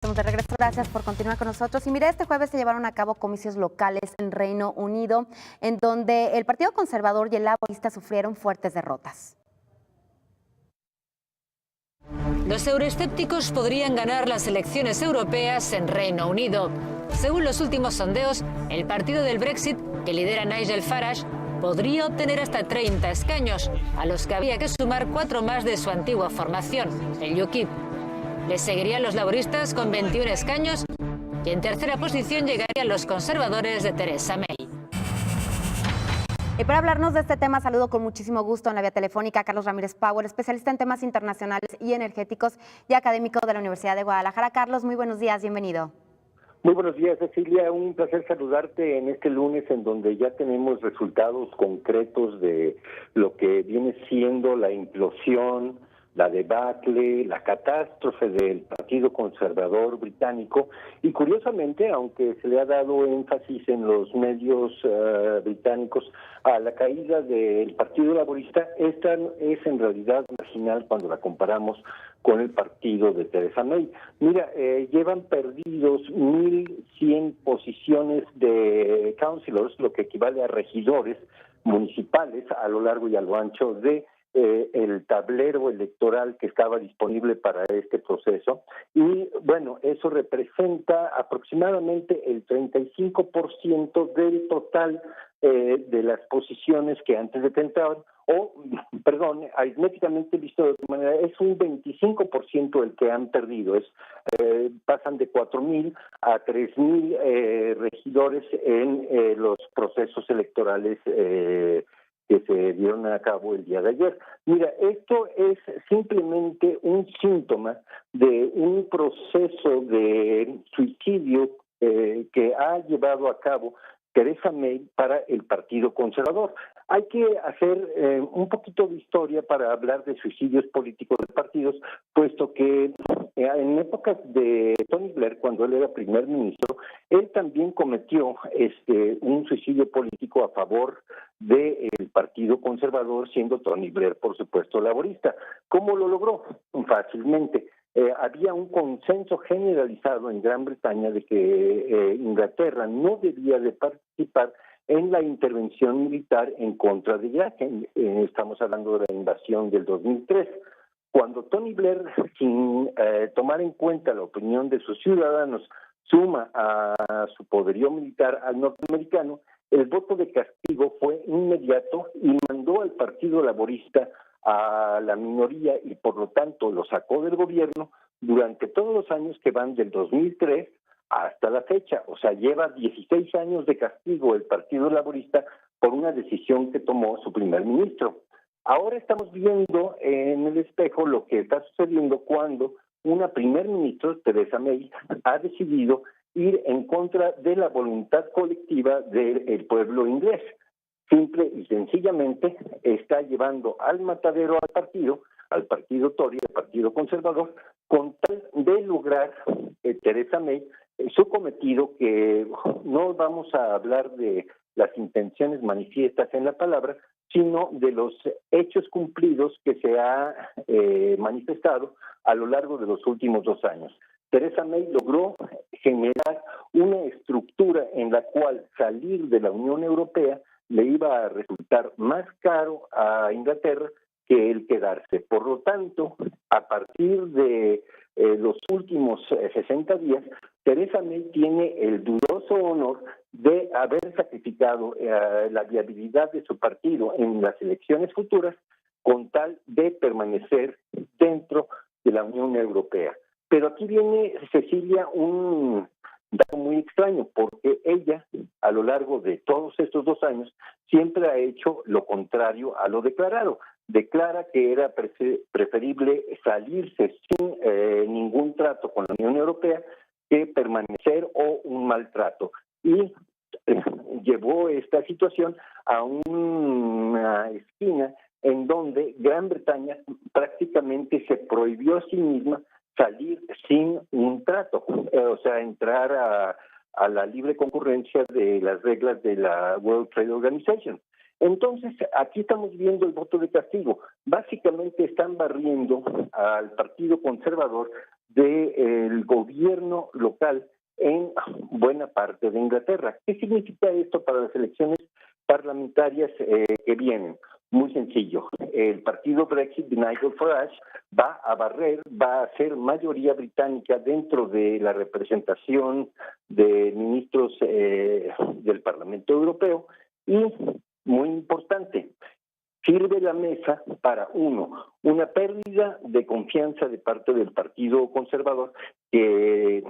Estamos de regreso, gracias por continuar con nosotros. Y mira, este jueves se llevaron a cabo comicios locales en Reino Unido, en donde el Partido Conservador y el Laborista sufrieron fuertes derrotas. Los euroescépticos podrían ganar las elecciones europeas en Reino Unido. Según los últimos sondeos, el partido del Brexit, que lidera Nigel Farage, podría obtener hasta 30 escaños, a los que había que sumar 4 más de su antigua formación, el UKIP. Le seguirían los laboristas con 21 escaños y en tercera posición llegarían los conservadores de Theresa May. Y para hablarnos de este tema, saludo con muchísimo gusto en la vía telefónica a Carlos Ramírez Power, especialista en temas internacionales y energéticos y académico de la Universidad de Guadalajara. Carlos, muy buenos días, bienvenido. Muy buenos días, Cecilia. Un placer saludarte en este lunes en donde ya tenemos resultados concretos de lo que viene siendo la implosión, la debacle, la catástrofe del Partido Conservador británico. Y curiosamente, aunque se le ha dado énfasis en los medios británicos a la caída del Partido Laborista, esta es en realidad marginal cuando la comparamos con el partido de Theresa May. Mira, llevan perdidos 1.100 posiciones de councillors, lo que equivale a regidores municipales a lo largo y a lo ancho de el tablero electoral que estaba disponible para este proceso. Y bueno, eso representa aproximadamente el 35% del total de las posiciones que antes detentaban, aritméticamente visto de otra manera, es un 25% el que han perdido. Pasan de 4.000 a 3.000 regidores en los procesos electorales que se dieron a cabo el día de ayer. Mira, esto es simplemente un síntoma de un proceso de suicidio que ha llevado a cabo Theresa May para el Partido Conservador. Hay que hacer un poquito de historia para hablar de suicidios políticos de partidos, puesto que en épocas de Tony Blair, cuando él era primer ministro, él también cometió un suicidio político a favor del Partido Conservador, siendo Tony Blair, por supuesto, laborista. ¿Cómo lo logró? Fácilmente. Había un consenso generalizado en Gran Bretaña de que Inglaterra no debía de participar en la intervención militar en contra de Irak. Estamos hablando de la invasión del 2003. Cuando Tony Blair, sin tomar en cuenta la opinión de sus ciudadanos, suma a su poderío militar al norteamericano, el voto de castigo fue inmediato y mandó al Partido Laborista a la minoría y por lo tanto lo sacó del gobierno durante todos los años que van del 2003 hasta la fecha. O sea, lleva 16 años de castigo el Partido Laborista por una decisión que tomó su primer ministro. Ahora estamos viendo en el espejo lo que está sucediendo cuando una primer ministro, Theresa May, ha decidido ir en contra de la voluntad colectiva del pueblo inglés. Simple y sencillamente está llevando al matadero al partido Tory, al partido conservador, con tal de lograr Theresa May su cometido, que no vamos a hablar de las intenciones manifiestas en la palabra, sino de los hechos cumplidos que se ha manifestado a lo largo de los últimos 2 años. Theresa May logró generar una estructura en la cual salir de la Unión Europea le iba a resultar más caro a Inglaterra que el quedarse. Por lo tanto, a partir de los últimos 60 días, Theresa May tiene el dudoso honor de haber sacrificado la viabilidad de su partido en las elecciones futuras con tal de permanecer dentro de la Unión Europea. Pero aquí viene, Cecilia, un dato muy extraño, porque ella, a lo largo de todos estos 2 años, siempre ha hecho lo contrario a lo declarado. Declara que era preferible salirse sin ningún trato con la Unión Europea que permanecer o un maltrato. Y llevó esta situación a una esquina en donde Gran Bretaña prácticamente se prohibió a sí misma salir sin un trato, o sea, entrar a la libre concurrencia de las reglas de la World Trade Organization. Entonces, aquí estamos viendo el voto de castigo. Básicamente están barriendo al Partido Conservador del gobierno local en buena parte de Inglaterra. ¿Qué significa esto para las elecciones parlamentarias que vienen? Muy sencillo. El partido Brexit de Nigel Farage va a barrer, va a hacer mayoría británica dentro de la representación de ministros del Parlamento Europeo y, muy importante, sirve la mesa para, uno, una pérdida de confianza de parte del Partido Conservador que en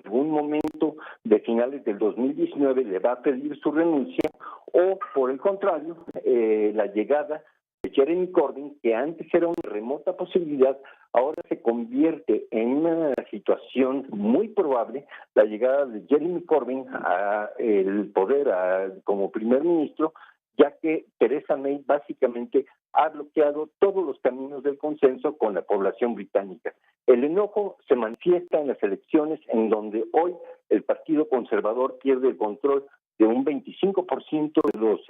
algún momento de finales del 2019 le va a pedir su renuncia, o por el contrario, la llegada de Jeremy Corbyn, que antes era una remota posibilidad, ahora se convierte en una situación muy probable, la llegada de Jeremy Corbyn al poder como primer ministro, ya que Theresa May básicamente ha bloqueado todos los caminos del consenso con la población británica. El enojo se manifiesta en las elecciones en donde hoy el Partido Conservador pierde el control de un 25% de los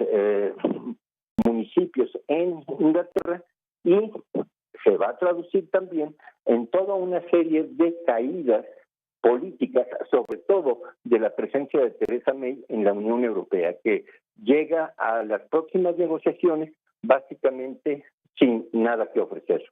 municipios en Inglaterra y se va a traducir también en toda una serie de caídas políticas, sobre todo de la presencia de Theresa May en la Unión Europea, que llega a las próximas negociaciones básicamente sin nada que ofrecer.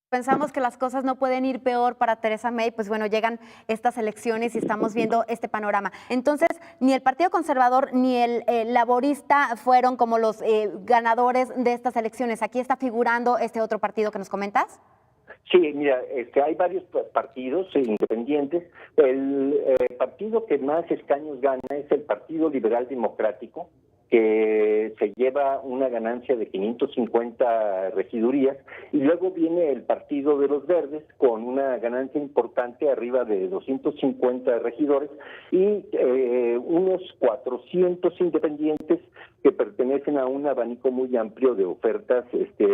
Pensamos que las cosas no pueden ir peor para Theresa May, pues bueno, llegan estas elecciones y estamos viendo este panorama. Entonces, ni el Partido Conservador ni el Laborista fueron como los ganadores de estas elecciones. Aquí está figurando este otro partido que nos comentas. Sí, mira, hay varios partidos independientes. El partido que más escaños gana es el Partido Liberal Democrático, que se lleva una ganancia de 550 regidurías, y luego viene el Partido de los Verdes con una ganancia importante arriba de 250 regidores y unos 400 independientes que pertenecen a un abanico muy amplio de ofertas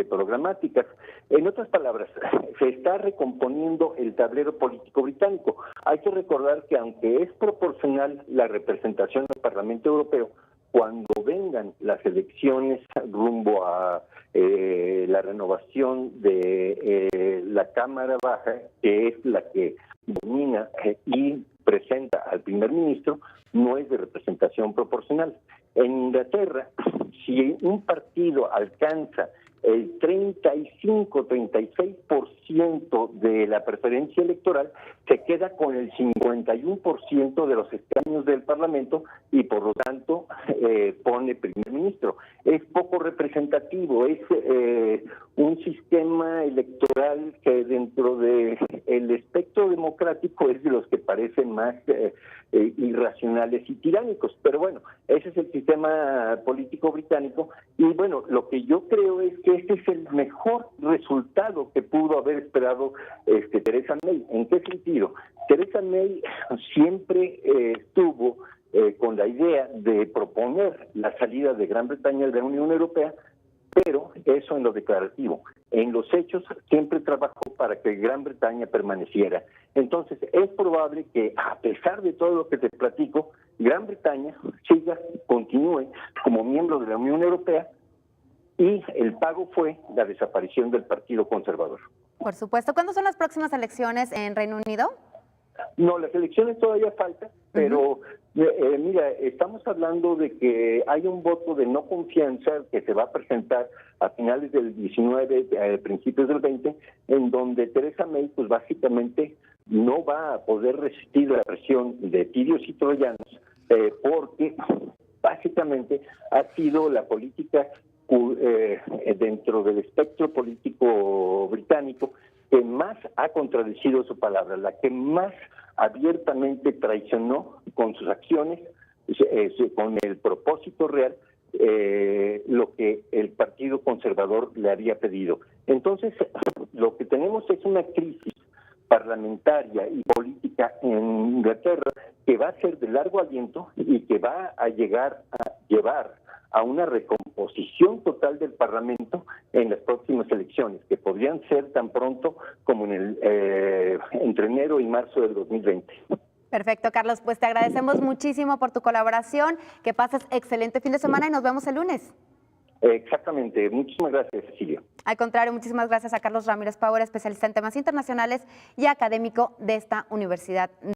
programáticas. En otras palabras, se está recomponiendo el tablero político británico. Hay que recordar que aunque es proporcional la representación del Parlamento Europeo, cuando vengan las elecciones rumbo a la renovación de la Cámara Baja, que es la que domina y presenta al primer ministro, no es de representación proporcional. En Inglaterra, si un partido alcanza el 35-36% de la preferencia electoral, se queda con el 51% de los escaños del Parlamento y por lo tanto pone primer ministro. Es poco representativo, es un sistema electoral que dentro del espectro democrático es de los que parecen más irracionales y tiránicos, pero bueno, ese es el sistema político británico y bueno, lo que yo creo es que este es el mejor resultado que pudo haber esperado Theresa May. ¿En qué sentido? Theresa May siempre estuvo con la idea de proponer la salida de Gran Bretaña de la Unión Europea, pero eso en lo declarativo. En los hechos siempre trabajó para que Gran Bretaña permaneciera. Entonces es probable que a pesar de todo lo que te platico, Gran Bretaña continúe como miembro de la Unión Europea y el pago fue la desaparición del Partido Conservador. Por supuesto. ¿Cuándo son las próximas elecciones en Reino Unido? No, las elecciones todavía faltan, pero mira, estamos hablando de que hay un voto de no confianza que se va a presentar a finales del 19, principios del 20, en donde Theresa May, pues básicamente no va a poder resistir la presión de tirios y troyanos, porque básicamente ha sido la política dentro del espectro político británico que más ha contradecido su palabra, la que más abiertamente traicionó con sus acciones, con el propósito real, lo que el Partido Conservador le había pedido. Entonces, lo que tenemos es una crisis parlamentaria y política en Inglaterra que va a ser de largo aliento y que va a llegar a llevar a una recomposición total del Parlamento en las próximas elecciones, que podrían ser tan pronto como entre enero y marzo del 2020. Perfecto, Carlos. Pues te agradecemos muchísimo por tu colaboración. Que pases excelente fin de semana y nos vemos el lunes. Exactamente. Muchísimas gracias, Cecilia. Al contrario, muchísimas gracias a Carlos Ramírez Power, especialista en temas internacionales y académico de esta universidad.